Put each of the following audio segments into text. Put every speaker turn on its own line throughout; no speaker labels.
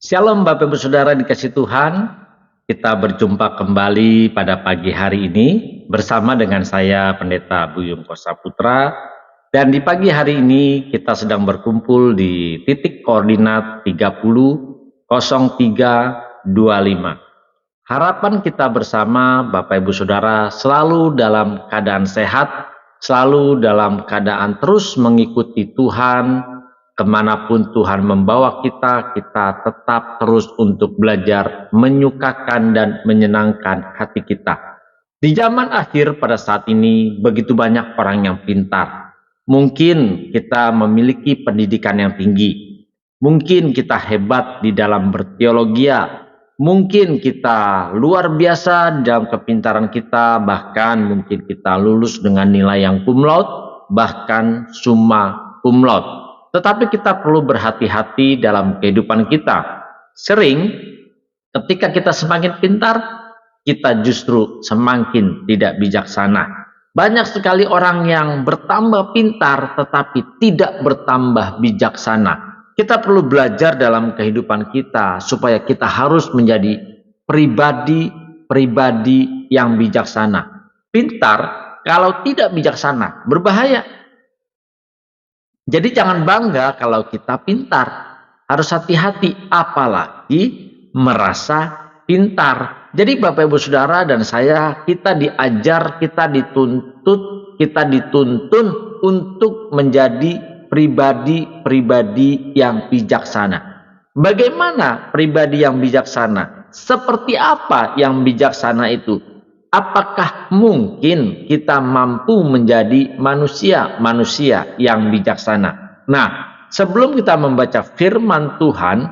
Shalom Bapak Ibu Saudara dikasih Tuhan, kita berjumpa kembali pada pagi hari ini bersama dengan saya Pendeta Buyung Kosa Putra. Dan di pagi hari ini kita sedang berkumpul di titik koordinat 300325. Harapan kita bersama Bapak Ibu Saudara selalu dalam keadaan sehat, selalu dalam keadaan terus mengikuti Tuhan. Kemanapun Tuhan membawa kita tetap terus untuk belajar menyukakan dan menyenangkan hati kita. Di zaman akhir pada saat ini begitu banyak orang yang pintar. Mungkin kita memiliki pendidikan yang tinggi. Mungkin kita hebat di dalam berteologia. Mungkin kita luar biasa dalam kepintaran kita. Bahkan mungkin kita lulus dengan nilai yang cum laude, bahkan summa cum laude. Tetapi kita perlu berhati-hati dalam kehidupan kita. Sering ketika kita semakin pintar, kita justru semakin tidak bijaksana. Banyak sekali orang yang bertambah pintar tetapi tidak bertambah bijaksana. Kita perlu belajar dalam kehidupan kita supaya kita harus menjadi pribadi yang bijaksana. Pintar kalau tidak bijaksana berbahaya. Jadi jangan bangga kalau kita pintar. Harus hati-hati apalagi merasa pintar. Jadi Bapak Ibu Saudara dan saya, kita diajar, kita dituntun untuk menjadi pribadi yang bijaksana. Bagaimana pribadi yang bijaksana? Seperti apa yang bijaksana itu? Apakah mungkin kita mampu menjadi manusia yang bijaksana? Nah, sebelum kita membaca firman Tuhan,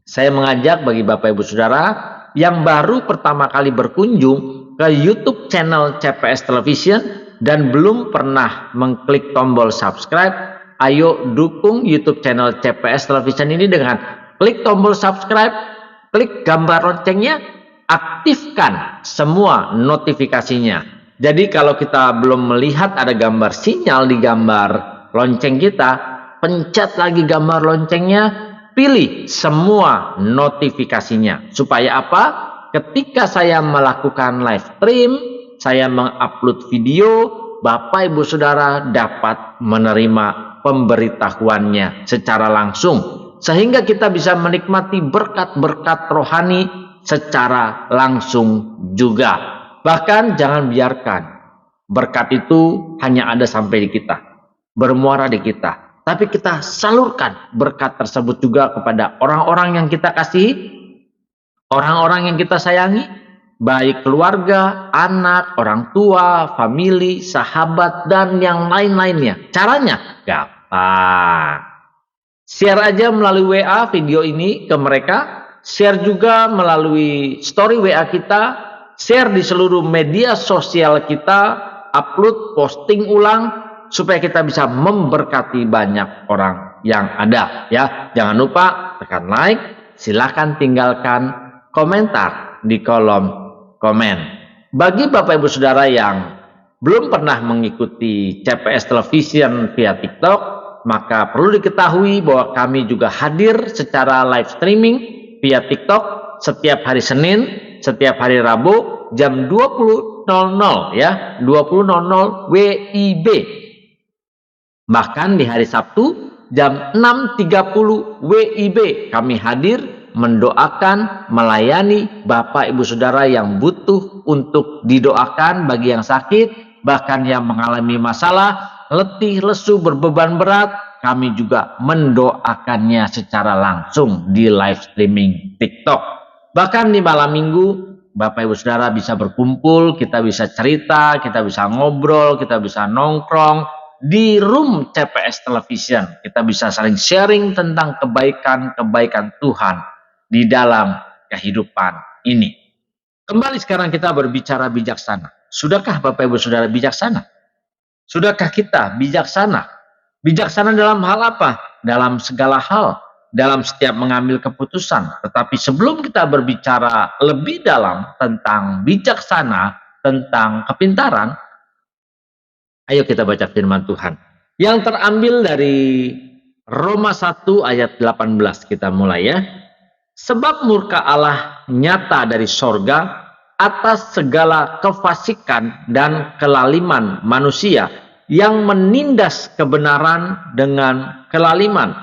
saya mengajak bagi Bapak Ibu Saudara yang baru pertama kali berkunjung ke YouTube channel CPS Television dan belum pernah mengklik tombol subscribe, ayo dukung YouTube channel CPS Television ini dengan klik tombol subscribe, klik gambar loncengnya, aktifkan semua notifikasinya. Jadi kalau kita belum melihat ada gambar sinyal di gambar lonceng kita, pencet lagi gambar loncengnya, pilih semua notifikasinya. Supaya apa? Ketika saya melakukan live stream, saya mengupload video, Bapak Ibu Saudara dapat menerima pemberitahuannya secara langsung. Sehingga kita bisa menikmati berkat-berkat rohani secara langsung juga. Bahkan jangan biarkan berkat itu hanya ada sampai di kita, bermuara di kita, tapi kita salurkan berkat tersebut juga kepada orang-orang yang kita kasihi, orang-orang yang kita sayangi, baik keluarga, anak, orang tua, famili, sahabat, dan yang lain-lainnya. Caranya gampang. Share aja melalui WA video ini ke mereka. Share juga melalui story WA kita, share di seluruh media sosial kita, upload, posting ulang, supaya kita bisa memberkati banyak orang yang ada. Ya, jangan lupa tekan like, silakan tinggalkan komentar di kolom komen. Bagi Bapak Ibu Saudara yang belum pernah mengikuti CPS Television via TikTok, maka perlu diketahui bahwa kami juga hadir secara live streaming via TikTok setiap hari Senin, setiap hari Rabu jam 20.00 ya, 20.00 WIB. Bahkan di hari Sabtu jam 6.30 WIB kami hadir mendoakan, melayani Bapak Ibu Saudara yang butuh untuk didoakan, bagi yang sakit, bahkan yang mengalami masalah, letih, lesu, berbeban berat, kami juga mendoakannya secara langsung di live streaming TikTok. Bahkan di malam minggu, Bapak Ibu Saudara bisa berkumpul, kita bisa cerita, kita bisa ngobrol, kita bisa nongkrong di room CPS Television. Kita bisa saling sharing tentang kebaikan-kebaikan Tuhan di dalam kehidupan ini. Kembali sekarang kita berbicara bijaksana. Sudahkah Bapak Ibu Saudara bijaksana? Sudahkah kita bijaksana? Bijaksana dalam hal apa? Dalam segala hal, dalam setiap mengambil keputusan. Tetapi sebelum kita berbicara lebih dalam tentang bijaksana, tentang kepintaran, ayo kita baca firman Tuhan yang terambil dari Roma 1 ayat 18. Kita mulai ya. Sebab murka Allah nyata dari sorga atas segala kefasikan dan kelaliman manusia yang menindas kebenaran dengan kelaliman.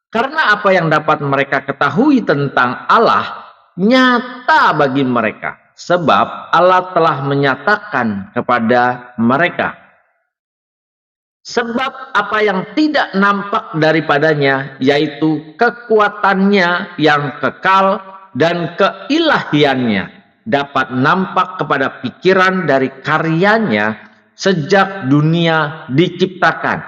Karena apa yang dapat mereka ketahui tentang Allah nyata bagi mereka, sebab Allah telah menyatakan kepada mereka. Sebab apa yang tidak nampak daripadanya, yaitu kekuatannya yang kekal dan keilahiannya, dapat nampak kepada pikiran dari karyanya sejak dunia diciptakan,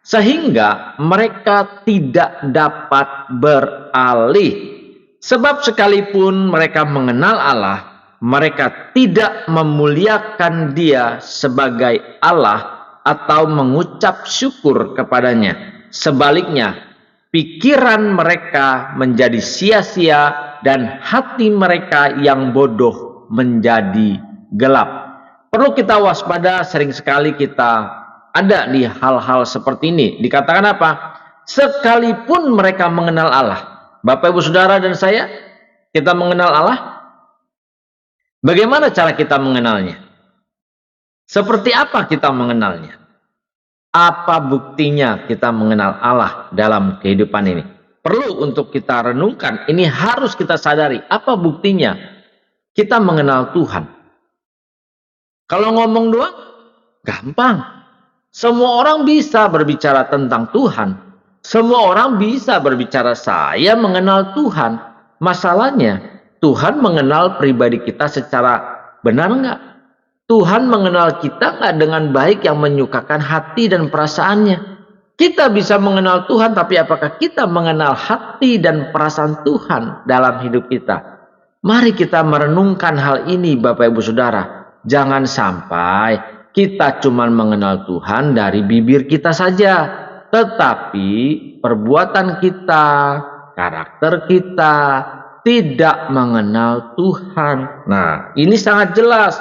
sehingga mereka tidak dapat beralih. Sebab sekalipun mereka mengenal Allah, mereka tidak memuliakan Dia sebagai Allah atau mengucap syukur kepadanya. Sebaliknya, pikiran mereka menjadi sia-sia dan hati mereka yang bodoh menjadi gelap. Perlu kita waspada, sering sekali kita ada di hal-hal seperti ini. Dikatakan apa? Sekalipun mereka mengenal Allah. Bapak, Ibu, Saudara, dan saya, kita mengenal Allah. Bagaimana cara kita mengenalnya? Seperti apa kita mengenalnya? Apa buktinya kita mengenal Allah dalam kehidupan ini? Perlu untuk kita renungkan. Ini harus kita sadari. Apa buktinya kita mengenal Tuhan? Kalau ngomong doang, gampang. Semua orang bisa berbicara tentang Tuhan. Semua orang bisa berbicara saya mengenal Tuhan. Masalahnya, Tuhan mengenal pribadi kita secara benar enggak? Tuhan mengenal kita nggak dengan baik yang menyukakan hati dan perasaannya. Kita bisa mengenal Tuhan, tapi apakah kita mengenal hati dan perasaan Tuhan dalam hidup kita? Mari kita merenungkan hal ini, Bapak, Ibu, Saudara. Jangan sampai kita cuma mengenal Tuhan dari bibir kita saja, tetapi perbuatan kita, karakter kita tidak mengenal Tuhan. Nah, ini sangat jelas.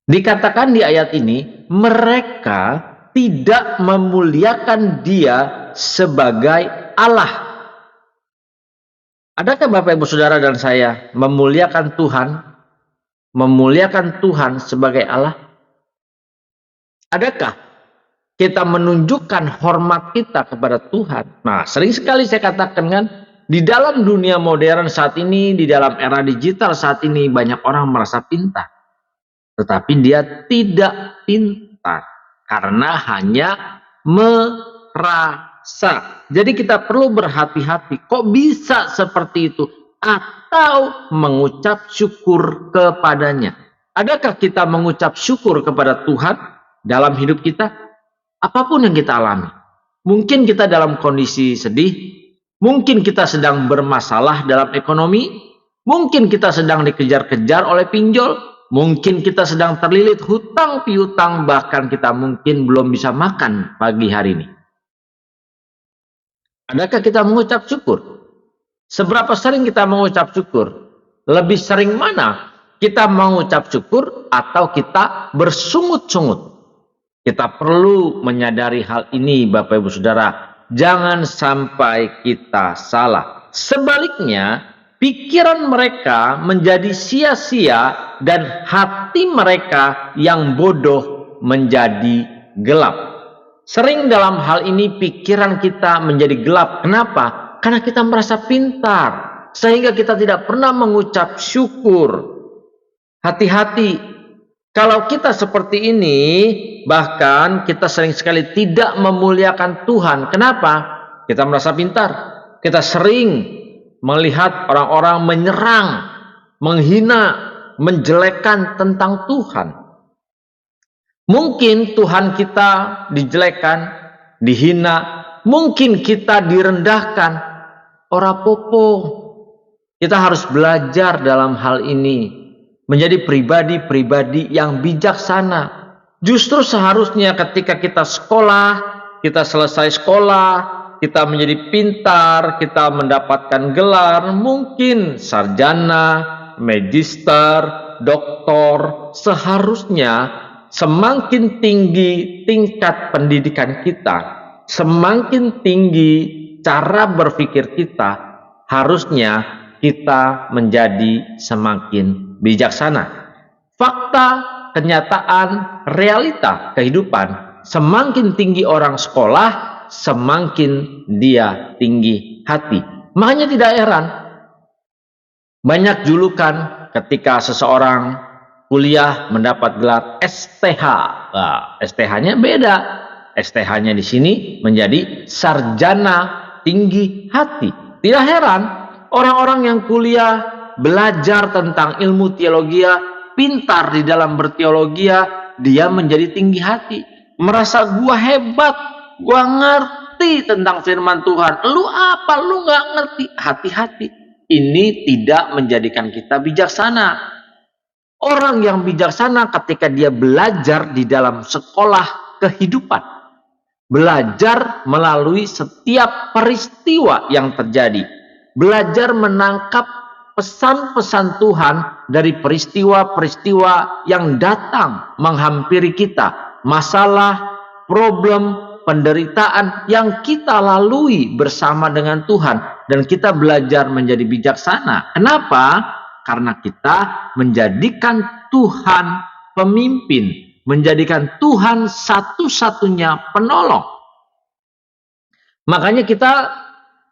Dikatakan di ayat ini, mereka tidak memuliakan Dia sebagai Allah. Adakah Bapak, Ibu, Saudara, dan saya memuliakan Tuhan? Memuliakan Tuhan sebagai Allah? Adakah kita menunjukkan hormat kita kepada Tuhan? Nah, sering sekali saya katakan kan, di dalam dunia modern saat ini, di dalam era digital saat ini, banyak orang merasa pintar. Tetapi dia tidak pintar karena hanya merasa. Jadi kita perlu berhati-hati. Kok bisa seperti itu? Atau mengucap syukur kepadanya. Adakah kita mengucap syukur kepada Tuhan dalam hidup kita? Apapun yang kita alami. Mungkin kita dalam kondisi sedih. Mungkin kita sedang bermasalah dalam ekonomi. Mungkin kita sedang dikejar-kejar oleh pinjol. Mungkin kita sedang terlilit hutang piutang, bahkan kita mungkin belum bisa makan pagi hari ini. Adakah kita mengucap syukur? Seberapa sering kita mengucap syukur? Lebih sering mana? Kita mengucap syukur atau kita bersungut-sungut? Kita perlu menyadari hal ini, Bapak, Ibu, Saudara. Jangan sampai kita salah. Sebaliknya, pikiran mereka menjadi sia-sia dan hati mereka yang bodoh menjadi gelap. Sering dalam hal ini pikiran kita menjadi gelap. Kenapa? Karena kita merasa pintar, sehingga kita tidak pernah mengucap syukur. Hati-hati. Kalau kita seperti ini, bahkan kita sering sekali tidak memuliakan Tuhan. Kenapa? Kita merasa pintar. Kita sering melihat orang-orang menyerang, menghina, menjelekkan tentang Tuhan. Mungkin Tuhan kita dijelekkan, dihina, mungkin kita direndahkan. Ora popo. Kita harus belajar dalam hal ini. Menjadi pribadi-pribadi yang bijaksana. Justru seharusnya ketika kita sekolah, kita selesai sekolah, kita menjadi pintar, kita mendapatkan gelar, mungkin sarjana, magister, doktor. Seharusnya semakin tinggi tingkat pendidikan kita, semakin tinggi cara berpikir kita, harusnya kita menjadi semakin bijaksana. Fakta, kenyataan, realita kehidupan, semakin tinggi orang sekolah, semakin dia tinggi hati. Makanya tidak heran banyak julukan ketika seseorang kuliah mendapat gelar STH. Nah, STH-nya beda. STH-nya di sini menjadi sarjana tinggi hati. Tidak heran orang-orang yang kuliah belajar tentang ilmu teologi, pintar di dalam berteologi, dia menjadi tinggi hati. Merasa gua hebat, gua ngerti tentang firman Tuhan. Lu apa? Lu nggak ngerti. Hati-hati. Ini tidak menjadikan kita bijaksana. Orang yang bijaksana ketika dia belajar di dalam sekolah kehidupan, belajar melalui setiap peristiwa yang terjadi, belajar menangkap pesan-pesan Tuhan dari peristiwa-peristiwa yang datang menghampiri kita, masalah, problem, penderitaan yang kita lalui bersama dengan Tuhan, dan kita belajar menjadi bijaksana. Kenapa? Karena kita menjadikan Tuhan pemimpin, menjadikan Tuhan satu-satunya penolong. Makanya kita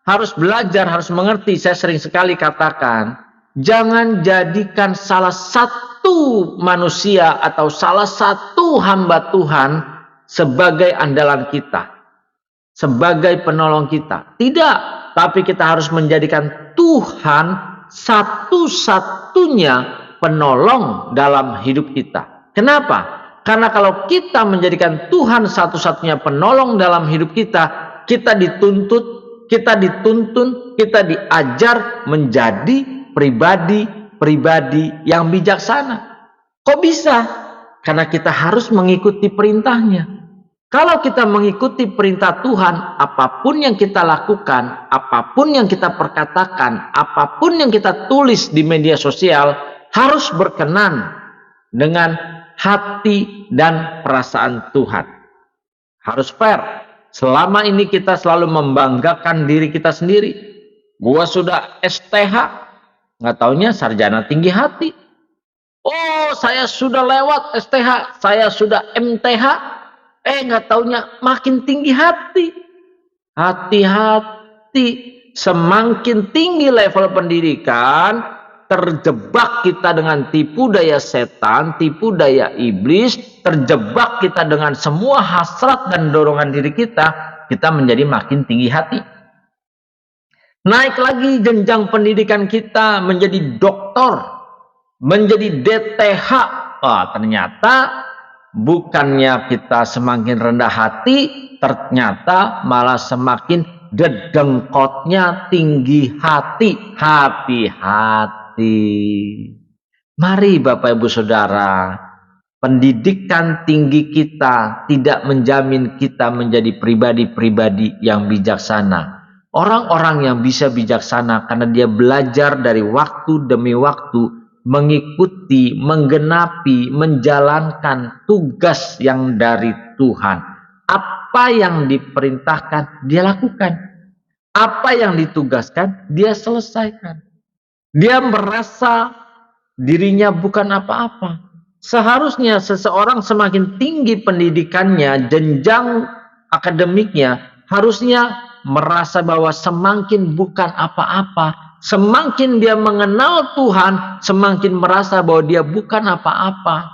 harus belajar, harus mengerti. Saya sering sekali katakan, jangan jadikan salah satu manusia atau salah satu hamba Tuhan sebagai andalan kita, sebagai penolong kita. Tidak, tapi kita harus menjadikan Tuhan satu-satunya penolong dalam hidup kita. Kenapa? Karena kalau kita menjadikan Tuhan satu-satunya penolong dalam hidup kita, kita dituntut, kita dituntun, kita diajar menjadi pribadi-pribadi yang bijaksana. Kok bisa? Karena kita harus mengikuti perintahnya. Kalau kita mengikuti perintah Tuhan, apapun yang kita lakukan, apapun yang kita perkatakan, apapun yang kita tulis di media sosial, harus berkenan dengan hati dan perasaan Tuhan. Harus fair. Selama ini kita selalu membanggakan diri kita sendiri. Gua sudah STH, nggak taunya sarjana tinggi hati. Oh, saya sudah lewat STH, saya sudah MTH. Nggak taunya makin tinggi hati. Hati-hati, semakin tinggi level pendidikan, terjebak kita dengan tipu daya setan, tipu daya iblis, terjebak kita dengan semua hasrat dan dorongan diri kita, kita menjadi makin tinggi hati. Naik lagi jenjang pendidikan kita menjadi doktor, menjadi DTH. Ternyata bukannya kita semakin rendah hati, ternyata malah semakin dedengkotnya tinggi hati. Hati-hati. Mari Bapak Ibu Saudara, pendidikan tinggi kita tidak menjamin kita menjadi pribadi-pribadi yang bijaksana. Orang-orang yang bisa bijaksana karena dia belajar dari waktu demi waktu, mengikuti, menggenapi, menjalankan tugas yang dari Tuhan. Apa yang diperintahkan, dia lakukan. Apa yang ditugaskan, dia selesaikan. Dia merasa dirinya bukan apa-apa. Seharusnya seseorang semakin tinggi pendidikannya, jenjang akademiknya, harusnya merasa bahwa semakin bukan apa-apa. Semakin dia mengenal Tuhan, semakin merasa bahwa dia bukan apa-apa.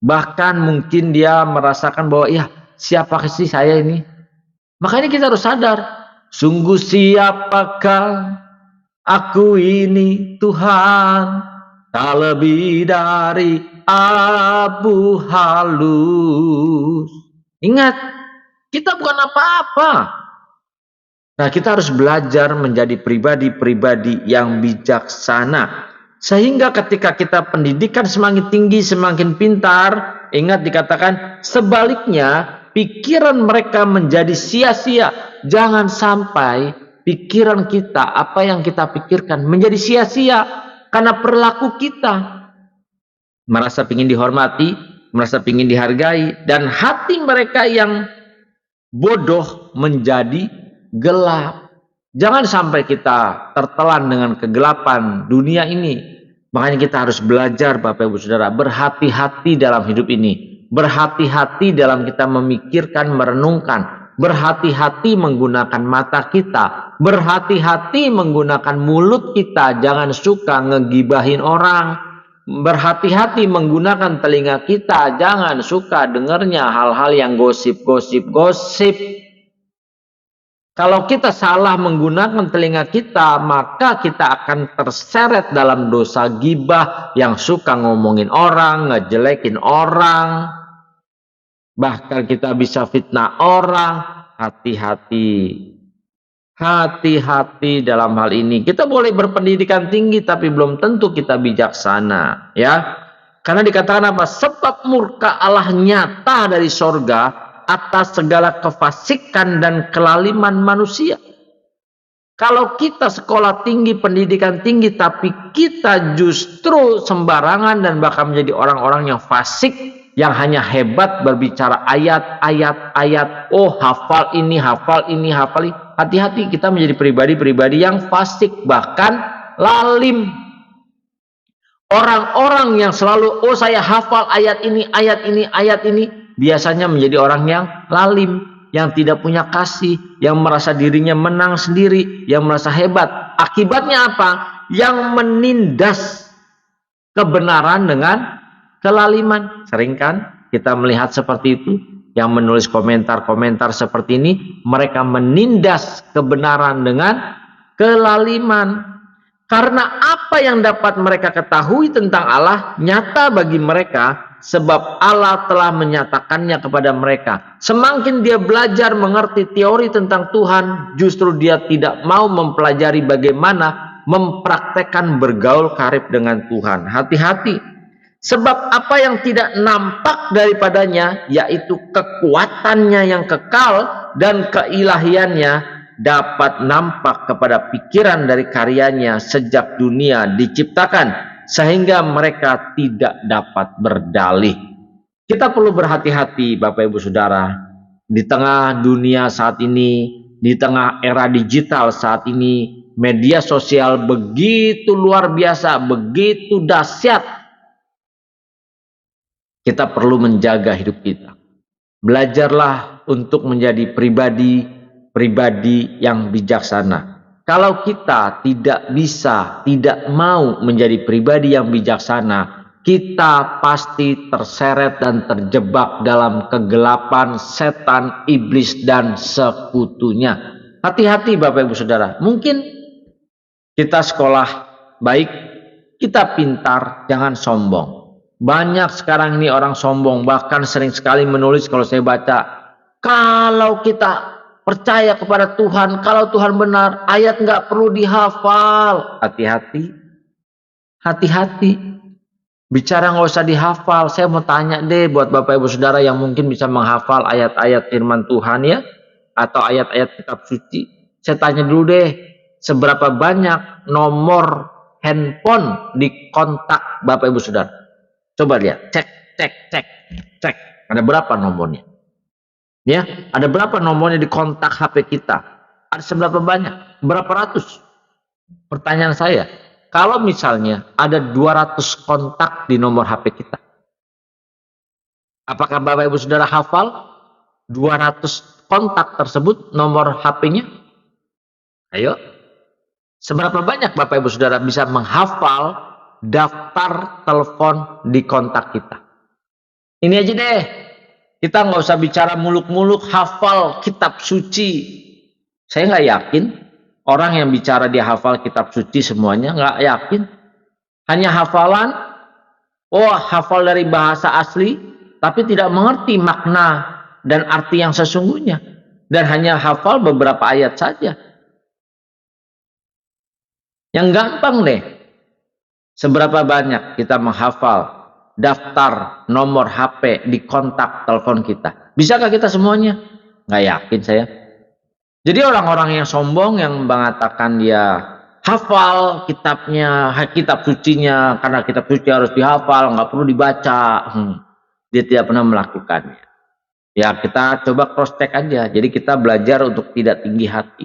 Bahkan mungkin dia merasakan bahwa, ya siapa sih saya ini? Makanya kita harus sadar, sungguh siapakah aku ini Tuhan, tak lebih dari abu halus. Ingat, kita bukan apa-apa. Nah, kita harus belajar menjadi pribadi-pribadi yang bijaksana. Sehingga ketika kita pendidikan semakin tinggi, semakin pintar, ingat dikatakan sebaliknya, pikiran mereka menjadi sia-sia. Jangan sampai pikiran kita, apa yang kita pikirkan menjadi sia-sia karena perilaku kita. Merasa ingin dihormati, merasa ingin dihargai, dan hati mereka yang bodoh menjadi gelap. Jangan sampai kita tertelan dengan kegelapan dunia ini. Makanya kita harus belajar Bapak Ibu Saudara, berhati-hati dalam hidup ini. Berhati-hati dalam kita memikirkan, merenungkan. Berhati-hati menggunakan mata kita. Berhati-hati menggunakan mulut kita. Jangan suka ngegibahin orang. Berhati-hati menggunakan telinga kita. Jangan suka dengarnya hal-hal yang gosip. Kalau kita salah menggunakan telinga kita, maka kita akan terseret dalam dosa gibah yang suka ngomongin orang, ngejelekin orang. Bahkan kita bisa fitnah orang. Hati-hati. Hati-hati dalam hal ini. Kita boleh berpendidikan tinggi tapi belum tentu kita bijaksana, ya. Karena dikatakan apa? Sebab murka Allah nyata dari sorga atas segala kefasikan dan kelaliman manusia. Kalau kita sekolah tinggi, pendidikan tinggi, tapi kita justru sembarangan dan bahkan menjadi orang-orang yang fasik, yang hanya hebat berbicara ayat. Oh, hafal ini. Hati-hati, kita menjadi pribadi-pribadi yang fasik, bahkan lalim. Orang-orang yang selalu, oh saya hafal ayat ini, biasanya menjadi orang yang lalim, yang tidak punya kasih, yang merasa dirinya menang sendiri, yang merasa hebat. Akibatnya apa? Yang menindas kebenaran dengan kelaliman. Sering kan kita melihat seperti itu, yang menulis komentar-komentar seperti ini, mereka menindas kebenaran dengan kelaliman. Karena apa yang dapat mereka ketahui tentang Allah nyata bagi mereka, sebab Allah telah menyatakannya kepada mereka. Semakin dia belajar mengerti teori tentang Tuhan, justru dia tidak mau mempelajari bagaimana mempraktekkan bergaul karib dengan Tuhan. Hati-hati. Sebab apa yang tidak nampak daripadanya, yaitu kekuatannya yang kekal dan keilahiannya, dapat nampak kepada pikiran dari karyanya sejak dunia diciptakan, sehingga mereka tidak dapat berdalih. Kita perlu berhati-hati Bapak Ibu Saudara, di tengah dunia saat ini, di tengah era digital saat ini, media sosial begitu luar biasa, begitu dahsyat. Kita perlu menjaga hidup kita. Belajarlah untuk menjadi pribadi yang bijaksana. Kalau kita tidak mau menjadi pribadi yang bijaksana, kita pasti terseret dan terjebak dalam kegelapan setan, iblis, dan sekutunya. Hati-hati Bapak Ibu Saudara. Mungkin kita sekolah baik, kita pintar, jangan sombong. Banyak sekarang ini orang sombong, bahkan sering sekali menulis kalau saya baca, kalau kita percaya kepada Tuhan, kalau Tuhan benar, ayat nggak perlu dihafal. Hati-hati. Bicara nggak usah dihafal. Saya mau tanya deh buat Bapak Ibu Saudara yang mungkin bisa menghafal ayat-ayat firman Tuhan ya, atau ayat-ayat kitab suci. Saya tanya dulu deh, seberapa banyak nomor handphone di kontak Bapak Ibu Saudara? Coba lihat, cek. Ada berapa nomornya? Ya, ada berapa nomornya di kontak HP kita? Ada seberapa banyak? Berapa ratus? Pertanyaan saya, kalau misalnya ada 200 kontak di nomor HP kita, apakah Bapak Ibu Saudara hafal 200 kontak tersebut nomor HP-nya? Ayo, seberapa banyak Bapak Ibu Saudara bisa menghafal daftar telepon di kontak kita? Ini aja deh. Kita nggak usah bicara muluk-muluk hafal kitab suci. Saya nggak yakin orang yang bicara dia hafal kitab suci semuanya, nggak yakin. Hanya hafalan, hafal dari bahasa asli, tapi tidak mengerti makna dan arti yang sesungguhnya. Dan hanya hafal beberapa ayat saja. Yang gampang deh, seberapa banyak kita menghafal daftar nomor HP di kontak telepon kita. Bisakah kita semuanya? Nggak yakin saya. Jadi orang-orang yang sombong yang mengatakan dia hafal kitabnya, kitab sucinya, karena kitab suci harus dihafal, nggak perlu dibaca. Dia tidak pernah melakukannya. Ya kita coba cross check aja. Jadi kita belajar untuk tidak tinggi hati.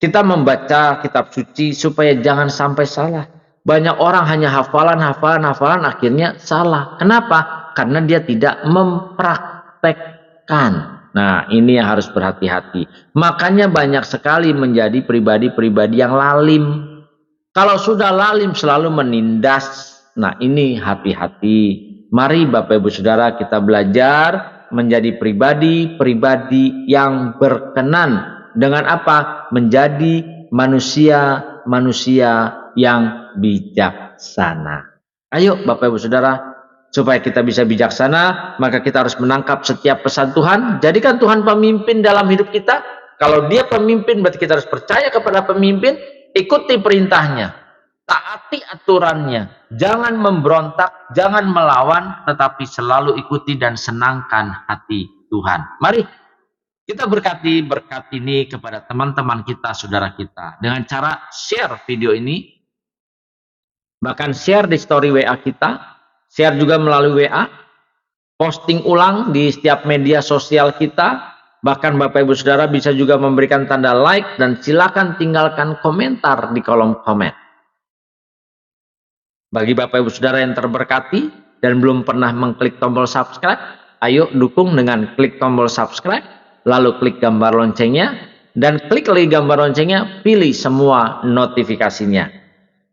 Kita membaca kitab suci supaya jangan sampai salah. Banyak orang hanya hafalan, akhirnya salah. Kenapa? Karena dia tidak mempraktekkan. Nah, ini yang harus berhati-hati. Makanya banyak sekali menjadi pribadi-pribadi yang lalim. Kalau sudah lalim selalu menindas. Nah, ini hati-hati. Mari Bapak Ibu Saudara kita belajar menjadi pribadi-pribadi yang berkenan dengan apa? Menjadi manusia-manusia yang bijaksana. Ayo Bapak Ibu Saudara, supaya kita bisa bijaksana, maka kita harus menangkap setiap pesan Tuhan. Jadikan Tuhan pemimpin dalam hidup kita. Kalau dia pemimpin, berarti kita harus percaya kepada pemimpin, ikuti perintahnya, taati aturannya, jangan memberontak, jangan melawan, tetapi selalu ikuti dan senangkan hati Tuhan. Mari kita berkati berkat ini kepada teman-teman kita, saudara kita, dengan cara share video ini, bahkan share di story WA kita, share juga melalui WA, posting ulang di setiap media sosial kita. Bahkan Bapak Ibu Saudara bisa juga memberikan tanda like dan silakan tinggalkan komentar di kolom komen. Bagi Bapak Ibu Saudara yang terberkati dan belum pernah mengklik tombol subscribe, ayo dukung dengan klik tombol subscribe, lalu klik gambar loncengnya, dan klik lagi gambar loncengnya, pilih semua notifikasinya.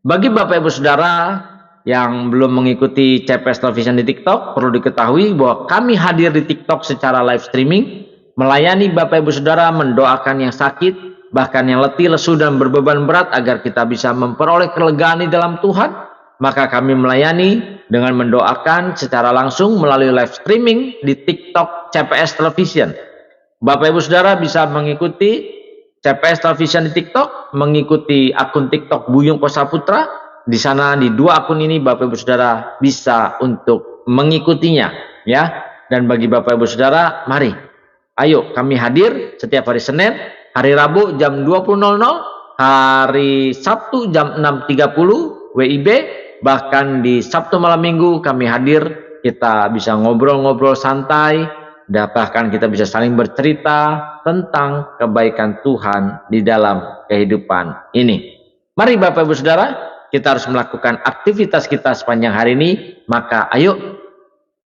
Bagi Bapak Ibu Saudara yang belum mengikuti CPS Television di TikTok, perlu diketahui bahwa kami hadir di TikTok secara live streaming, melayani Bapak Ibu Saudara, mendoakan yang sakit, bahkan yang letih, lesu, dan berbeban berat agar kita bisa memperoleh kelegaan di dalam Tuhan. Maka kami melayani dengan mendoakan secara langsung melalui live streaming di TikTok CPS Television. Bapak Ibu Saudara bisa mengikuti CPS Television di TikTok, mengikuti akun TikTok Buyung Kosaputra. Di sana di dua akun ini Bapak Ibu Saudara bisa untuk mengikutinya, ya. Dan bagi Bapak Ibu Saudara, mari, ayo kami hadir setiap hari Senin, hari Rabu jam 20.00, hari Sabtu jam 6.30 WIB, bahkan di Sabtu malam Minggu kami hadir. Kita bisa ngobrol-ngobrol santai, dan bahkan kita bisa saling bercerita tentang kebaikan Tuhan di dalam kehidupan ini. Mari Bapak Ibu Saudara, kita harus melakukan aktivitas kita sepanjang hari ini. Maka ayo,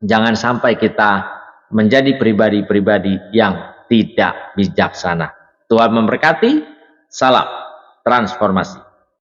jangan sampai kita menjadi pribadi-pribadi yang tidak bijaksana. Tuhan memberkati. Salam transformasi.